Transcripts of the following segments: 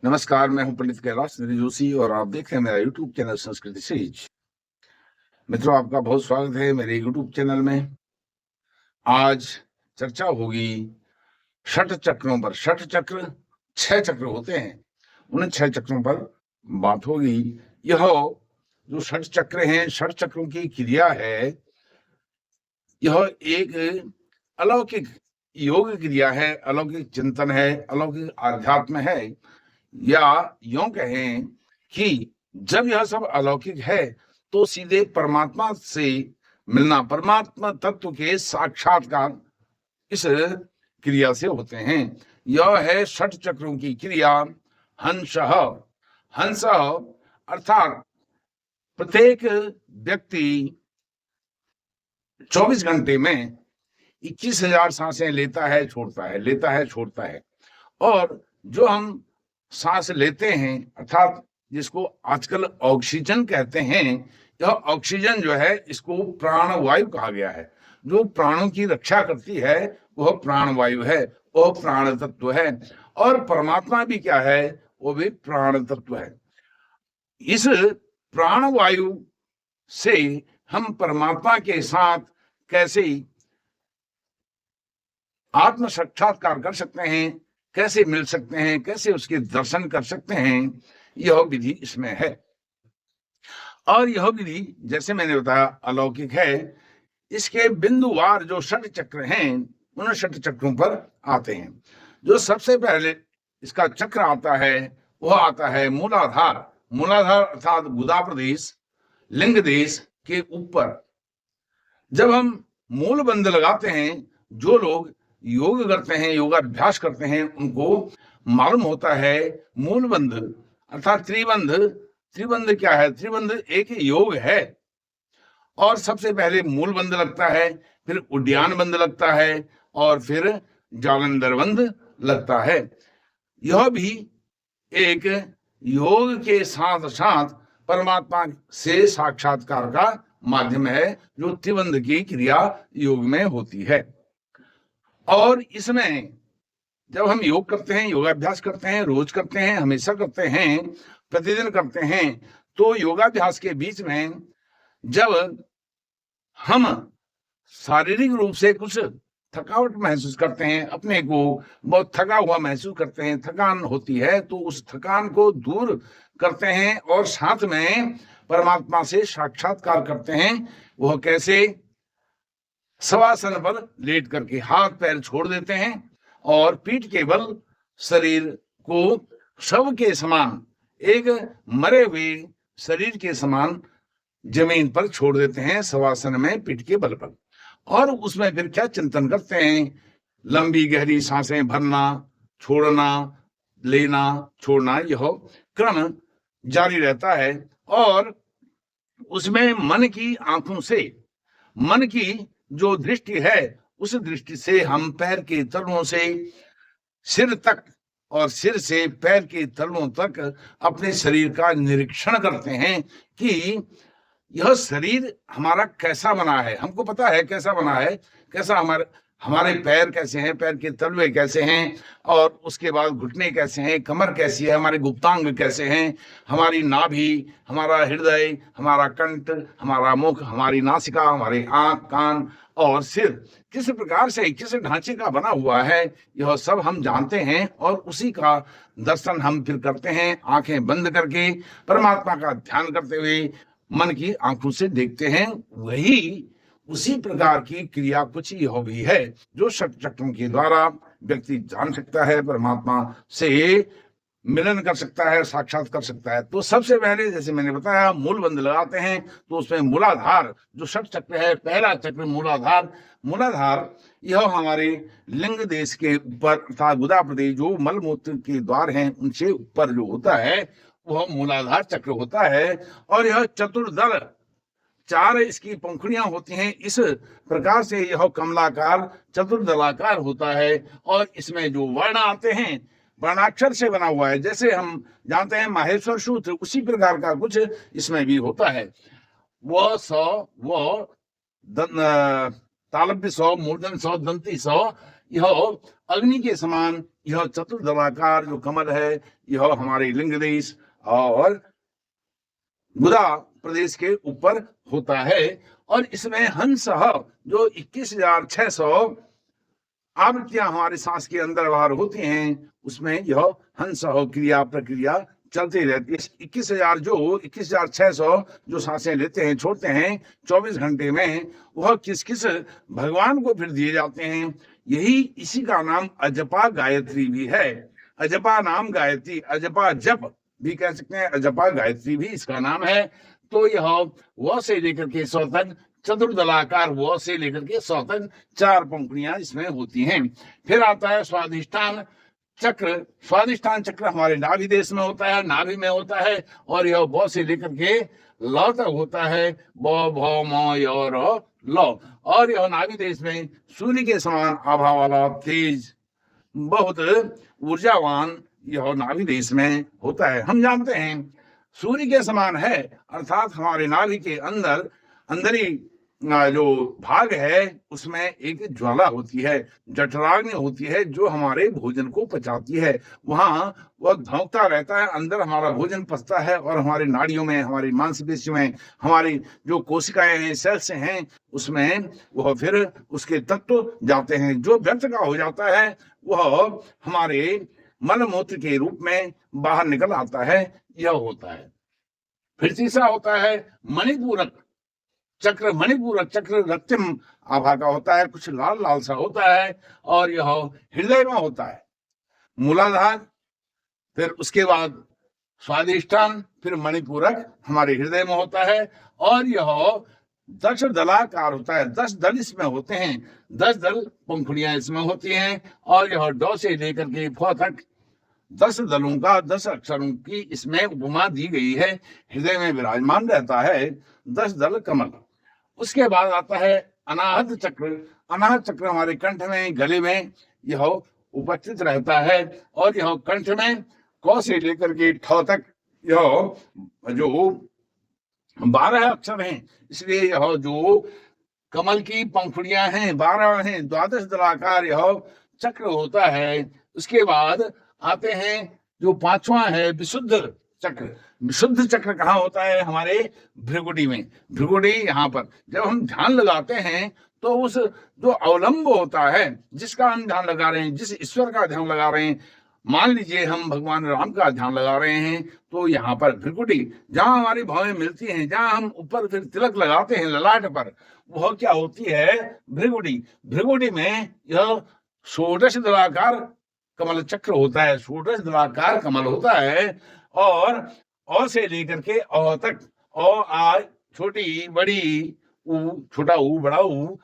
नमस्कार, मैं हूं पंडित कैलाश जोशी और आप देख रहे हैं मेरा यूट्यूब चैनल संस्कृति सीरीज। मित्रों, आपका बहुत स्वागत है मेरे यूट्यूब चैनल में। आज चर्चा होगी षट चक्रों पर। षट चक्र 6 चक्र होते हैं, उन 6 चक्रों पर बात होगी। यह जो षट चक्र हैं, षट चक्रों की क्रिया है, यह एक अलौकिक योग क्रिया है, अलौकिक चिंतन है, अलौकिक आध्यात्म है, या यूं कहें कि जब यह सब अलौकिक है तो सीधे परमात्मा से मिलना, परमात्मा तत्व के साक्षात्कार इस क्रिया से होते हैं। यह है षट चक्रों की क्रिया। हंसः। हंस अर्थात प्रत्येक व्यक्ति 24 घंटे में 21,000 सांसें लेता है, छोड़ता है, लेता है, छोड़ता है। और जो हम सांस लेते हैं, अर्थात जिसको आजकल ऑक्सीजन कहते हैं, यह ऑक्सीजन जो है इसको प्राणवायु कहा गया है। जो प्राणों की रक्षा करती है वह प्राणवायु है, वह प्राण तत्व है। और परमात्मा भी क्या है? वो भी प्राण तत्व है। इस प्राणवायु से हम परमात्मा के साथ कैसे आत्म साक्षात्कार कर सकते हैं, कैसे मिल सकते हैं, कैसे उसके दर्शन कर सकते हैं, यह विधि इसमें है। और यह विधि जैसे मैंने बताया अलौकिक है। इसके बिंदुवार जो षट चक्र हैं, उन षट चक्रों पर आते हैं। जो सबसे पहले इसका चक्र आता है वह आता है मूलाधार। मूलाधार अर्थात गुदा प्रदेश, लिंग देश के ऊपर। जब हम मूल बंध लगाते हैं, जो लोग योग करते हैं, योगाभ्यास करते हैं, उनको मालूम होता है मूल बंध अर्थात त्रिबंध। त्रिबंध क्या है? त्रिबंध एक योग है। और सबसे पहले मूल बंध लगता है, फिर उड्डयन बंध लगता है, और फिर जालंधर बंध लगता है। यह भी एक योग के साथ साथ परमात्मा से साक्षात्कार का माध्यम है, जो त्रिबंध की क्रिया योग में होती है। और इसमें जब हम योग करते हैं, योगाभ्यास करते हैं, रोज करते हैं, हमेशा करते हैं, प्रतिदिन करते हैं, तो योगाभ्यास के बीच में जब हम शारीरिक रूप से कुछ थकावट महसूस करते हैं, अपने को बहुत थका हुआ महसूस करते हैं, थकान होती है, तो उस थकान को दूर करते हैं और साथ में परमात्मा से साक्षात्कार करते हैं। वह कैसे? शवासन पर लेट करके हाथ पैर छोड़ देते हैं और पीठ के बल शरीर को शव के समान, एक मरे हुए शरीर के समान जमीन पर छोड़ देते हैं, शवासन में पीठ के बल पर। और उसमें फिर क्या चिंतन करते हैं? लंबी गहरी सांसें भरना, छोड़ना, लेना, छोड़ना, यह क्रम जारी रहता है। और उसमें मन की आंखों से, मन की जो दृष्टि है, उस दृष्टि से हम पैर के तलुओं से सिर तक और सिर से पैर के तलुओं तक अपने शरीर का निरीक्षण करते हैं कि यह शरीर हमारा कैसा बना है। हमको पता है कैसा बना है, कैसा हमारे पैर कैसे हैं, पैर के तलवे कैसे हैं, और उसके बाद घुटने कैसे हैं, कमर कैसी है, हमारे गुप्तांग कैसे हैं, हमारी नाभि, हमारा हृदय, हमारा कंठ, हमारा मुख, हमारी नासिका, हमारे आंख, कान और सिर किस प्रकार से, किस ढांचे का बना हुआ है, यह सब हम जानते हैं। और उसी का दर्शन हम फिर करते हैं, आंखें बंद करके परमात्मा का ध्यान करते हुए मन की आंखों से देखते हैं। वही उसी प्रकार की क्रिया कुछ यह भी है जो षट चक्रों के द्वारा व्यक्ति जान सकता है, परमात्मा से मिलन कर सकता है, साक्षात कर सकता है। तो सबसे पहले जैसे मैंने बताया मूल बंध लगाते हैं, तो उसमें मूलाधार जो षट चक्र है, पहला चक्र मूलाधार। मूलाधार यह हमारे लिंग देश के ऊपर अर्थात गुदा प्रदेश, जो मलमूत्र के द्वार हैं उनसे ऊपर जो होता है वह मूलाधार चक्र होता है। और यह चतुर्दल, 4 इसकी पंखुड़ियां होती हैं, इस प्रकार से यह कमलाकार चतुर्दलाकार होता है। और इसमें जो वर्ण आते हैं वर्णाक्षर से बना हुआ है, जैसे हम जानते हैं माहेश्वर सूत्र, उसी प्रकार का कुछ इसमें भी होता है। वो सौ, वो तालव्य सौ, मूर्धन सौ, दंती सौ, यह अग्नि के समान यह चतुर्दलाकार जो कमल है, यह हमारे लिंग देश और गुदा प्रदेश के ऊपर होता है। और इसमें हंस जो 21,600 आवृत्तियां हमारे सांस के अंदर बाहर होती हैं, उसमें यह हंस क्रिया प्रक्रिया चलती रहती है। 21,600 जो सांसें लेते हैं छोड़ते हैं 24 घंटे में, वह किस किस भगवान को फिर दिए जाते हैं। यही इसी का नाम अजपा गायत्री भी है। अजपा नाम गायत्री, अजपा जप भी कह सकते हैं, अजपा गायत्री भी इसका नाम है। तो यह व से लेकर के 100 तक चतुर्दलाकार, व से लेकर के 100 तक 4 पंखुड़ियां इसमें होती हैं। फिर आता है स्वादिष्ठान चक्र। स्वादिष्ठान चक्र हमारे नाभि देश में होता है, नाभि में होता है, और यह ब से लेकर के ल तक होता है, ब भ म य र ल। और यह नाभि देश में सूर्य के समान आभा वाला तेज, बहुत ऊर्जावान यह नाभि देश में होता है। हम जानते हैं सूर्य के समान है, अर्थात हमारे नाभि के अंदरी जो भाग है उसमें एक ज्वाला होती है, जठराग्नि होती है, जो हमारे भोजन को पचाती है। वहां वह धौंकता रहता है, अंदर हमारा भोजन पचता है, और हमारे नाड़ियों में, हमारी मांसपेशियों में, हमारी जो कोशिकाएं हैं, सेल्स हैं, उसमें वह फिर उसके तत्व जाते हैं। जो व्यर्थ का हो जाता है वह हमारे मलमूत्र के रूप में बाहर निकल आता है, यह होता है। फिर तीसरा होता है मणिपूरक चक्र। मणिपूरक चक्र रक्तम आभा का होता है, कुछ लाल लाल सा होता है, और यह हृदय में होता है। मूलाधार, फिर उसके बाद स्वादिष्ठान, फिर मणिपूरक हमारे हृदय में होता है, और यह 10 दलाकार होता है। 10 दल इसमें होते हैं, 10 दल पंखुड़ियां इसमें होती हैं, और यह ड से लेकर के फ तक 10 दलों का, 10 अक्षरों की इसमें उपमा दी गई है। हृदय में विराजमान रहता है 10 दल कमल। उसके बाद आता है अनाहत चक्र। अनाहत चक्र हमारे कंठ में, गले में यह उपस्थित रहता है, और यह कंठ में क से लेकर के ठ तक यह जो 12 अक्षर हैं, इसलिए यह जो कमल की पंखुड़ियां हैं 12 हैं, 12 दलाकार यह चक्र होता है। उसके बाद आते हैं जो 5वां है विशुद्ध चक्र। विशुद्ध चक्र कहाँ होता है? हमारे भ्रिकुटी में। भ्रिकुटी यहाँ पर जब हम ध्यान लगाते हैं तो उस जो अवलंब होता है, जिसका हम ध्यान लगा रहे हैं, जिस ईश्वर का ध्यान लगा रहे हैं, मान लीजिए हम भगवान राम का ध्यान लगा रहे हैं, तो यहाँ पर भ्रिकुटी जहां हमारी भावें मिलती हैं, जहां हम ऊपर फिर तिलक लगाते हैं ललाट पर, वह क्या होती है? भ्रिकुटी। भ्रिकुटी में यह षोडश दलाकार कमल चक्र होता है, षोडश दलाकार कमल होता है। और अ से लेकर के अ तक, अ आ छोटी बड़ी, उ छोटा ऊ बड़ा ऊ,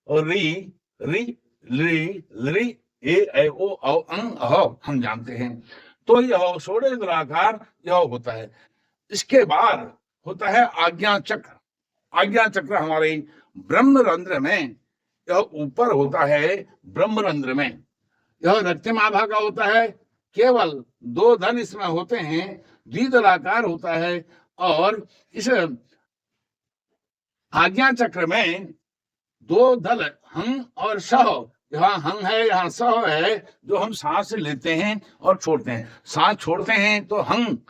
और री री ली ली ए ऐ ओ औ अं अह हम जानते हैं। तो यह षोडश दलाकार यह होता है। इसके बाद होता है आज्ञा चक्र। आज्ञा चक्र हमारे ब्रह्मरंध्र में, यह ऊपर होता है ब्रह्मरंध्र में। यह रक्तम आभा का होता है, केवल 2 धन इसमें होते हैं, द्विदलाकार होता है। और इस आज्ञा चक्र में 2 दल हं और सह, यहाँ हं है, यहाँ सह है, जो हम सांस लेते हैं और छोड़ते हैं। सांस छोड़ते हैं तो हम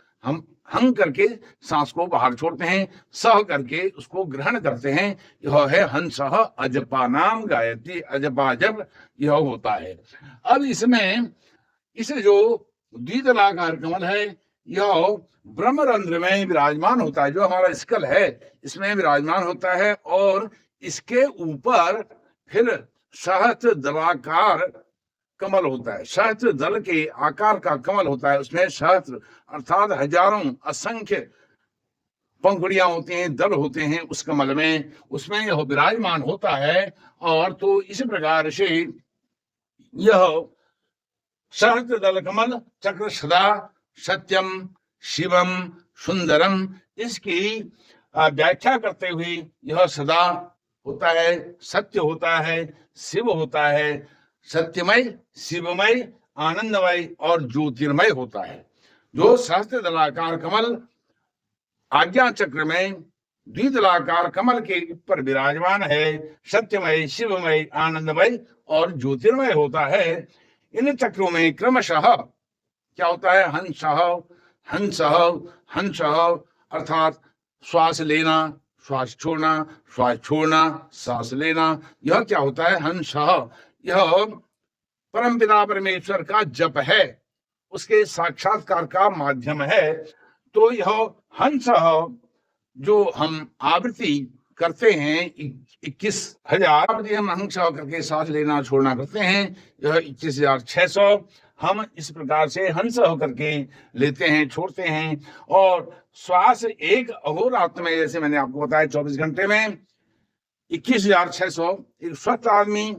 हं करके सांस को बाहर छोड़ते हैं, सह करके उसको ग्रहण करते हैं। यह है हंसः अजपा नाम गायत्री, अजपा जप यह होता है। अब इसमें इस जो द्विदलाकार कमल है, यह ब्रह्मरंध्र में विराजमान होता है, जो हमारा स्कल है इसमें विराजमान होता है। और इसके ऊपर फिर सहस्त्र दलाकार कमल होता है, सहस्त्र दल के आकार का कमल होता है। उसमें सहस्त्र अर्थात हजारों, असंख्य पंखुड़ियां होती हैं, दल होते हैं उस कमल में, उसमें यह विराजमान होता है। और तो इस प्रकार से यह सहस्त्र दल कमल चक्र सदा सत्यम शिवम सुंदरम, इसकी व्याख्या करते हुए यह सदा होता है, सत्य होता है, शिव होता है, सत्यमय, शिवमय, आनंदमय और ज्योतिर्मय होता है। जो सहस्त्र दलाकार कमल आज्ञा चक्र में द्विदलाकार कमल के ऊपर विराजमान है, सत्यमय, शिवमय, आनंदमय और ज्योतिर्मय होता है। इन चक्रों में क्रमशः क्या होता है? हंसः हंसः हंसः, अर्थात श्वास लेना, श्वास छोड़ना, श्वास छोड़ना, सांस लेना, यह क्या होता है? हंसः। यह परमपिता परमेश्वर का जप है, उसके साक्षात्कार का माध्यम है। तो यह हंसः जो हम आवृत्ति करते हैं 21,000 आवृत्ति हम हंसः करके सांस लेना छोड़ना करते हैं, यह 21,600 हम इस प्रकार से हंसः करके लेते हैं, छोड़ते हैं। और श्वास एक अहोरात्र में, जैसे मैंने आपको बताया 24 घंटे में 21,600 एक स्वस्थ आदमी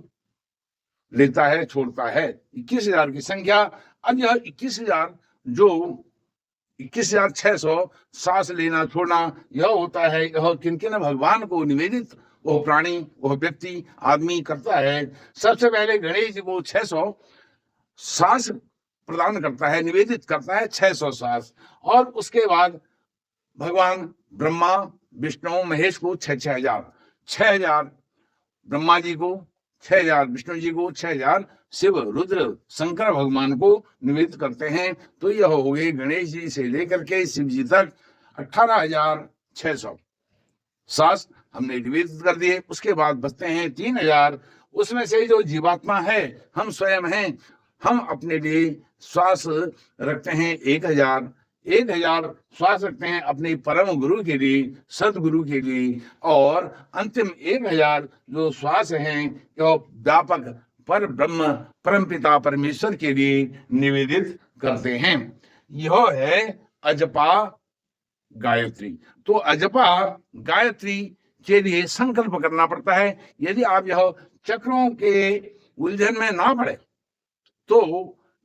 लेता है, छोड़ता है। 21,000 की संख्या। अब यह 21,000 जो 21,600 सांस लेना छोड़ना यह होता है, यह किन-किन भगवान को निवेदित वह प्राणी, वह व्यक्ति, आदमी करता है। सबसे पहले गणेश जी को 600 सांस प्रदान करता है, निवेदित करता है 600 सांस। और उसके बाद भगवान ब्रह्मा, विष्णु, महेश को 6,000 ब्रह्मा जी को, 6,000 विष्णु जी को, 6,000 शिव, रुद्र, शंकर भगवान को निवेदित करते हैं। तो यह हो गए गणेश जी से लेकर के शिव जी तक 18,600 सांस हमने निवेदित कर दिए। उसके बाद बचते हैं 3,000। उसमें से जो जीवात्मा है, हम स्वयं हैं, हम अपने लिए श्वास रखते हैं 1,000 श्वास रखते हैं अपने परम गुरु के लिए, सदगुरु के लिए। और अंतिम 1,000 जो श्वास हैं जो व्यापक पर ब्रह्म परमपिता परमेश्वर के लिए निवेदित करते हैं। यह है अजपा गायत्री। तो अजपा गायत्री के लिए संकल्प करना पड़ता है। यदि आप यह चक्रों के उलझन में ना पड़े तो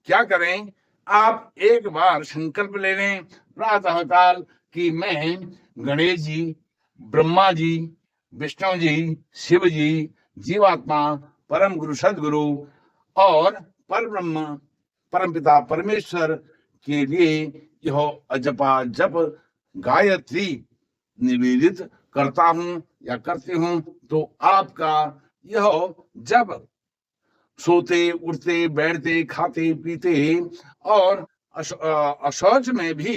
क्या करें? आप एक बार संकल्प ले लें प्रातः काल कि मैं गणेश जी, ब्रह्मा जी, विष्णु जी, शिव जी, जीवात्मा, परम गुरु सदगुरु और परब्रह्म परमपिता परमेश्वर के लिए यह अजपा जप गायत्री निवेदित करता हूं या करती हूं। तो आपका यह जब सोते, उठते, बैठते, खाते, पीते और अशौच में भी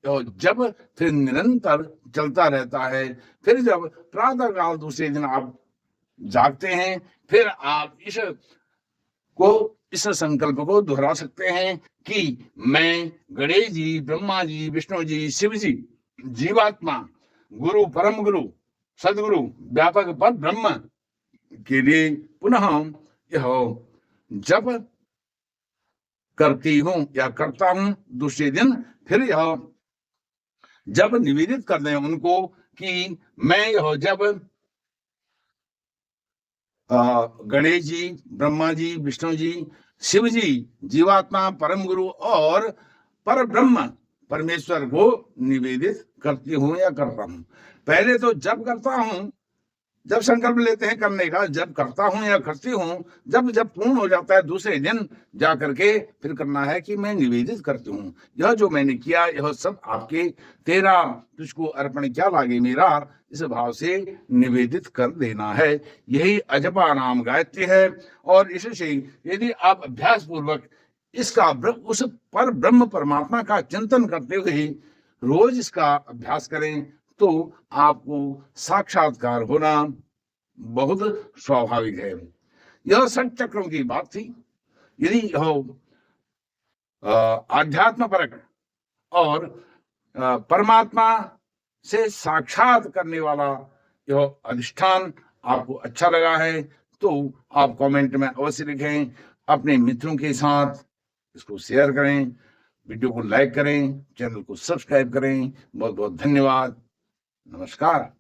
जब फिर निरंतर चलता रहता है। फिर जब प्रातः काल दूसरे दिन आप जागते हैं, फिर आप इस संकल्प को दोहरा सकते हैं कि मैं गणेश जी, ब्रह्मा जी, विष्णु जी, शिव जी, जीवात्मा, गुरु, परम गुरु, सदगुरु, व्यापक पर ब्रह्म के लिए पुनः यह जप करती हूं या करता हूं। दूसरे दिन फिर यह जब निवेदित कर दें उनको कि मैं यह जब गणेश जी, ब्रह्मा जी, विष्णु जी, शिव जी, जीवात्मा, परम गुरु और पर ब्रह्म परमेश्वर को निवेदित करती हूं या करता हूं। पहले तो जब करता हूं, जब संकल्प लेते हैं करने का, जब करता हूं या करती हूं, जब पूर्ण हो जाता है दूसरे दिन जा करके फिर करना है कि मैं निवेदित करती हूं। यह जो मैंने किया यह सब आपके तेरा तुझको अर्पण क्या लागे मेरा, इस भाव से निवेदित कर देना है। यही अजपा नाम गायत्री है। और इससे यदि आप अभ्यास पूर्वक इसका उस पर ब्रह्म परमात्मा का चिंतन करते हुए रोज इसका अभ्यास करें तो आपको साक्षात्कार होना बहुत स्वाभाविक है। यह षट चक्रों की बात थी। यदि आध्यात्म परक और परमात्मा से साक्षात करने वाला यह अधिष्ठान आपको अच्छा लगा है तो आप कमेंट में अवश्य लिखें। अपने मित्रों के साथ इसको शेयर करें, वीडियो को लाइक करें, चैनल को सब्सक्राइब करें। बहुत बहुत धन्यवाद। नमस्कार।